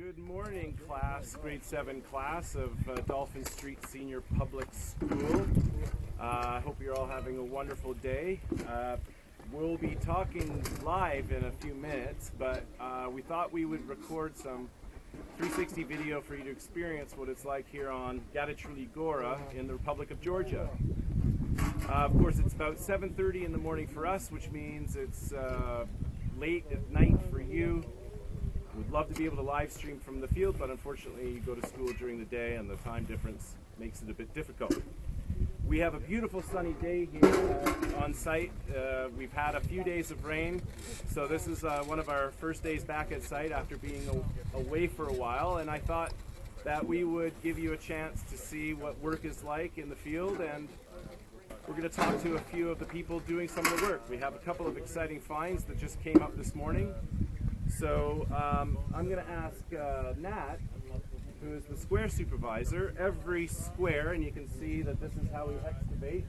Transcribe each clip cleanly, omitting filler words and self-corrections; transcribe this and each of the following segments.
Good morning, class, grade 7 class of Dolphin Sr Public School. I hope you're all having a wonderful day. We'll be talking live in a few minutes, but we thought we would record some 360 video for you to experience what it's like here on Gadichuli Gora in the Republic of Georgia. Of course, it's about 7:30 in the morning for us, which means it's late at night for you. We'd love to be able to live stream from the field, but unfortunately you go to school during the day and the time difference makes it a bit difficult. We have a beautiful sunny day here on site. We've had a few days of rain, so this is one of our first days back at site after being away for a while, and I thought that we would give you a chance to see what work is like in the field, and we're going to talk to a few of the people doing some of the work. We have a couple of exciting finds that just came up this morning. So I'm going to ask Nat, who is the square supervisor. Every square, and you can see that this is how we excavate,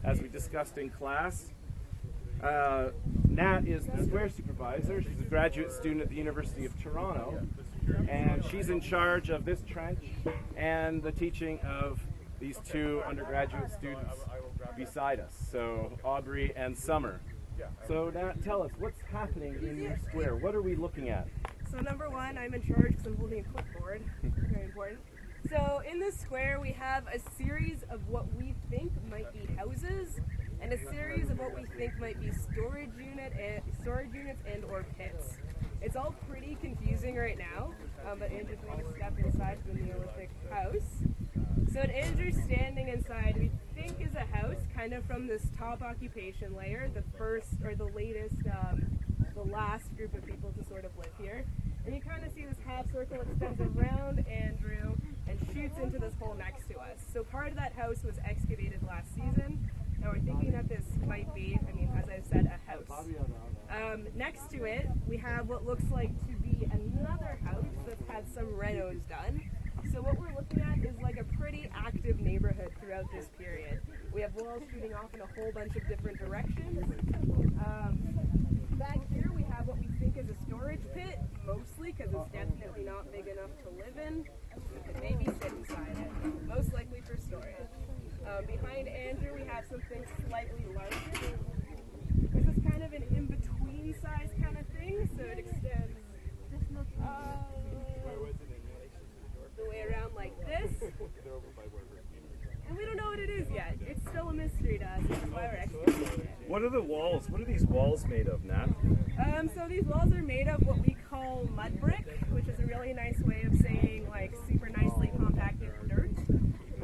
as we discussed in class. Nat is the square supervisor. She's a graduate student at the University of Toronto, and she's in charge of this trench and the teaching of these two undergraduate students beside us, so Aubrey and Summer. So Nat, tell us, what's happening in your square? What are we looking at? So number one, I'm in charge because I'm holding a clipboard. Very important. So in this square, we have a series of what we think might be houses, and a series of what we think might be storage units and or pits. It's all pretty confusing right now, but Andrew's going to step inside the Neolithic house. So what Andrew's standing inside, we think is a house, kind of from this top occupation layer, the first or the latest, the last group of people to sort of live here. And you kind of see this half circle extends around Andrew and shoots into this hole next to us. So part of that house was excavated last season. Now we're thinking that this might be, as I've said, a house. Next to it, we have what looks like to be another house that's had some renos done. So what we're looking at is like a pretty active neighborhood throughout this period. We have walls shooting off in a whole bunch of different directions. Back here we have what we think is a storage pit, mostly because it's definitely not big enough to live in. We could maybe sit inside it, most likely for storage. Behind Andrew we have something slightly larger. This is kind of an in-between size kind of thing, so it extends the way around like this. And we don't know what it is yet. It's still a mystery to us. That's why we're excavating it. What are the walls? What are these walls made of, Nat? So these walls are made of what we call mud brick, which is a really nice way of saying like super nicely compacted dirt,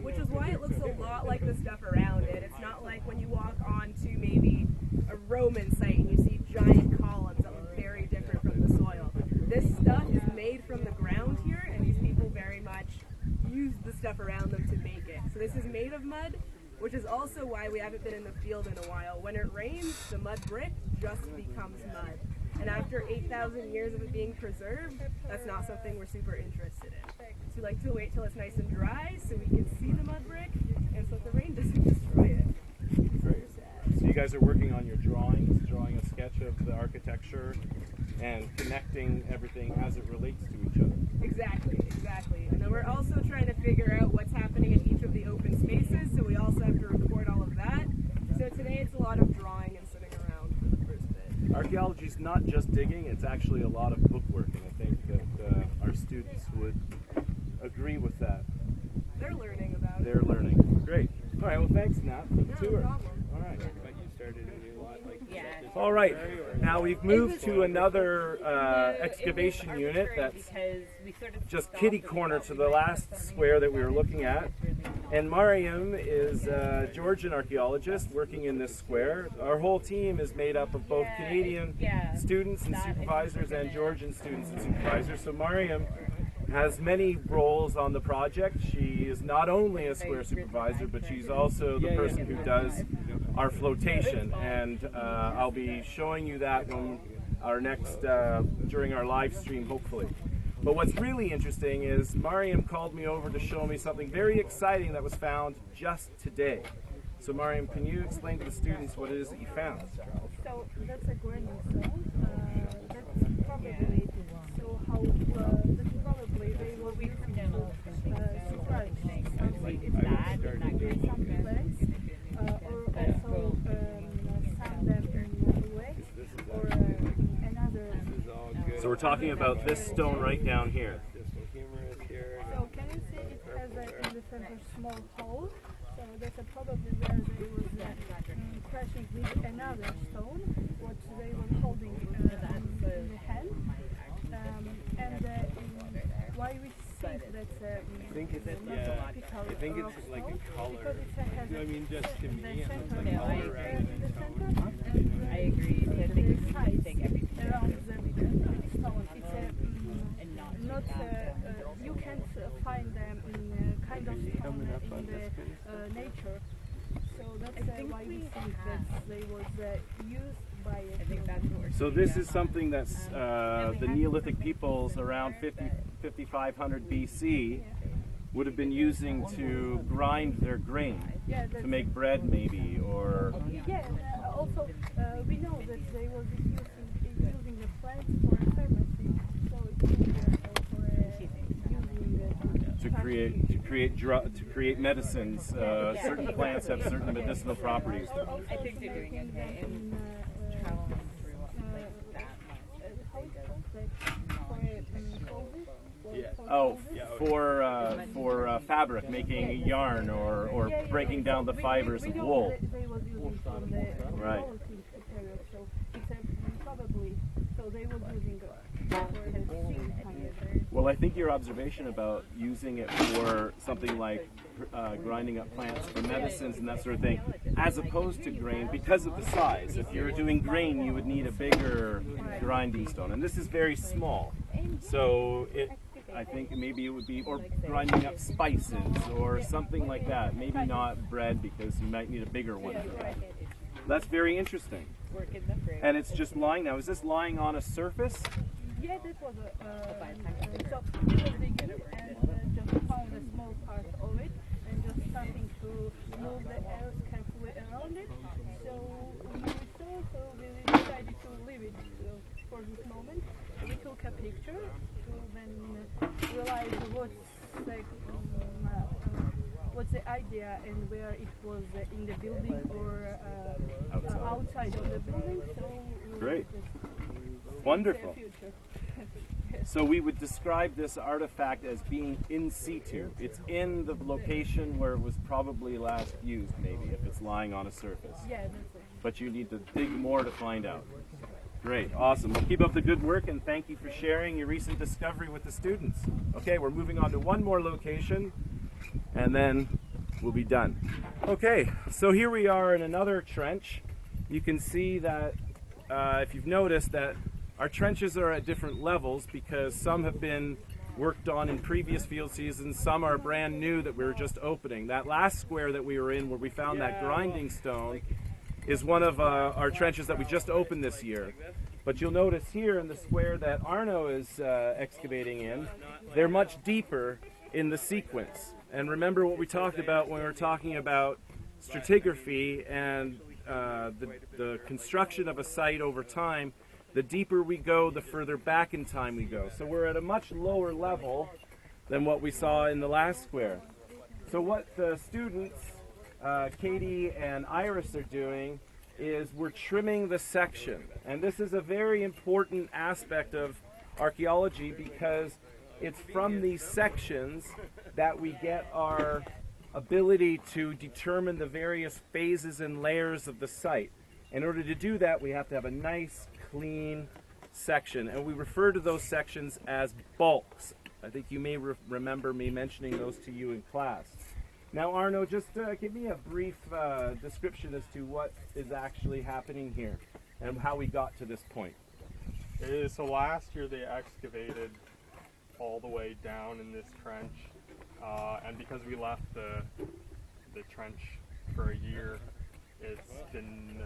which is why it looks a lot like the stuff around it. It's not like when you walk onto maybe a Roman site and you see giant columns that look very different from the soil. This stuff is made from the ground here, and these people very much use the stuff around them to make it. So this is made of mud, which is also why we haven't been in the field in a while. When it rains, the mud brick just becomes mud. And after 8,000 years of it being preserved, that's not something we're super interested in. So we like to wait till it's nice and dry so we can see the mud brick and so that the rain doesn't destroy it. Great. So you guys are working on your drawings, drawing a sketch of the architecture and connecting everything as it relates to each other. Exactly. And then we're also trying to figure out what's happening in each of the open spaces, so we also have to record all of that. So today it's a lot of drawing and sitting around for the first bit. Archaeology is not just digging, it's actually a lot of bookwork, and I think that our students would agree with that. They're learning about it. They're learning. Great. All right, well thanks, Nat, for the tour. No problem. All right. Yeah. All right, now we've moved to another excavation unit that's just kitty corner to the last square that we were looking at. And Mariam is a Georgian archaeologist working in this square. Our whole team is made up of both Canadian students and supervisors and Georgian students and supervisors. So Mariam has many roles on the project. She is not only a square supervisor, but she's also the person who does our flotation, and I'll be showing you that when our next during our live stream, hopefully. But what's really interesting is Mariam called me over to show me something very exciting that was found just today. So Mariam, can you explain to the students what it is that you found? So that's a granite cell. That's probably so how that's probably talking about this stone right down here. So can you see it has in the center small hole? So that's probably where they was crashing with another stone, what they were holding in the hand. Why we think that's I think it's I think it's like a color. because it has I mean, just to me, the it's center like color in rather than the tone. center. I agree. I The think we sides should take everything around the stone. It's and not not you can't find them in kind of stone in the nature. So that's why we think that they was used by I think that's what we're So this is something that's the Neolithic peoples around 5500 BC would have been using to grind their grain to make bread maybe, or yeah. Also, we know that they was using the plants for pharmacy, so it's to create medicines. Certain plants have certain medicinal properties. I think they're doing okay in traveling through like that. Oh, for fabric, making yarn or breaking down the fibers of wool. They was using from the Right. period, so it's probably so they was using for the seed kind of. Well, I think your observation about using it for something like grinding up plants for medicines and that sort of thing, as opposed to grain, because of the size. If you were doing grain, you would need a bigger grinding stone, and this is very small. So I think maybe it would be, or grinding up spices or something like that. Maybe not bread, because you might need a bigger one for that. That's very interesting. And it's just lying now. Is this lying on a surface? Yeah, this was so we was digging and just found a small part of it and just starting to move the earth carefully around it. So we decided to leave it for this moment. We took a picture to then realize what's the idea and where it was in the building or outside of the building. So Great. Wonderful. So we would describe this artifact as being in situ. It's in the location where it was probably last used, maybe, if it's lying on a surface. Yeah, that's it. But you need to dig more to find out. Great, awesome. Well, keep up the good work, and thank you for sharing your recent discovery with the students. Okay, we're moving on to one more location, and then we'll be done. Okay, so here we are in another trench. You can see that, if you've noticed, that our trenches are at different levels because some have been worked on in previous field seasons, some are brand new that we were just opening. That last square that we were in where we found that grinding stone is one of our trenches that we just opened this year. But you'll notice here in the square that Arno is excavating in, they're much deeper in the sequence. And remember what we talked about when we were talking about stratigraphy and the construction of a site over time. The deeper we go, the further back in time we go. So we're at a much lower level than what we saw in the last square. So what the students, Katie and Iris, are doing is we're trimming the section. And this is a very important aspect of archaeology because it's from these sections that we get our ability to determine the various phases and layers of the site. In order to do that, we have to have a nice, clean section, and we refer to those sections as bulks. I think you may remember me mentioning those to you in class. Now, Arno, just give me a brief description as to what is actually happening here and how we got to this point. So last year they excavated all the way down in this trench, and because we left the trench for a year, it's been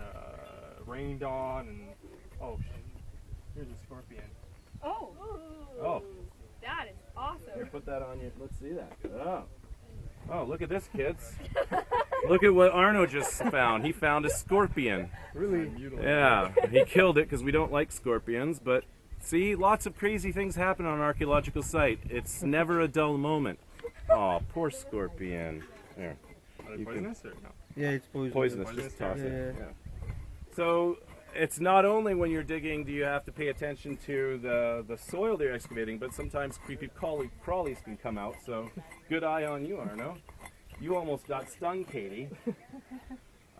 rained on, and here's a scorpion. Oh, that is awesome. Here, put that on you. Let's see that. Oh, look at this, kids. Look at what Arno just found. He found a scorpion. Really? Yeah, he killed it because we don't like scorpions, but see, lots of crazy things happen on an archaeological site. It's never a dull moment. Oh, poor scorpion. There. Are they poisonous or no? Yeah, it's poisonous. Poisonous, just toss it. Yeah. Yeah. So, it's not only when you're digging do you have to pay attention to the soil they're excavating, but sometimes creepy crawlies can come out. So good eye on you, Arno. You almost got stung, Katie.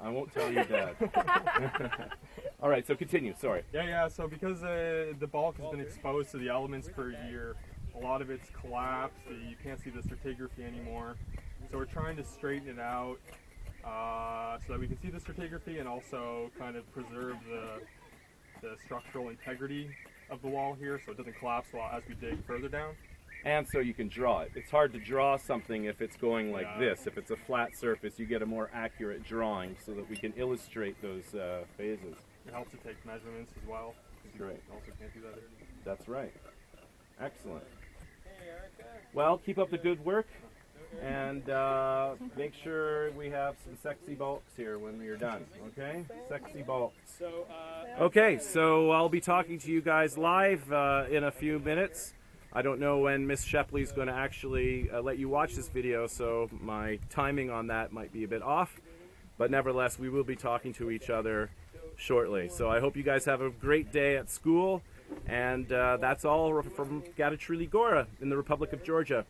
I won't tell you that. All right, so continue. Sorry. Yeah. So because the bulk has been exposed to the elements for a year, a lot of it's collapsed. You can't see the stratigraphy anymore. So we're trying to straighten it out so that we can see the stratigraphy and also kind of preserve the structural integrity of the wall here, so it doesn't collapse as we dig further down. And so you can draw it. It's hard to draw something if it's going like this. If it's a flat surface, you get a more accurate drawing so that we can illustrate those phases. It helps to take measurements as well. Great. You also can't do that. That's right. Excellent. Well, keep up the good work, and make sure we have some sexy bulks here when you're done, okay? Sexy bulks. Okay, so I'll be talking to you guys live in a few minutes. I don't know when Miss Shepley's going to actually let you watch this video, so my timing on that might be a bit off. But nevertheless, we will be talking to each other shortly. So I hope you guys have a great day at school. And that's all from Gatitruli Gora in the Republic of Georgia.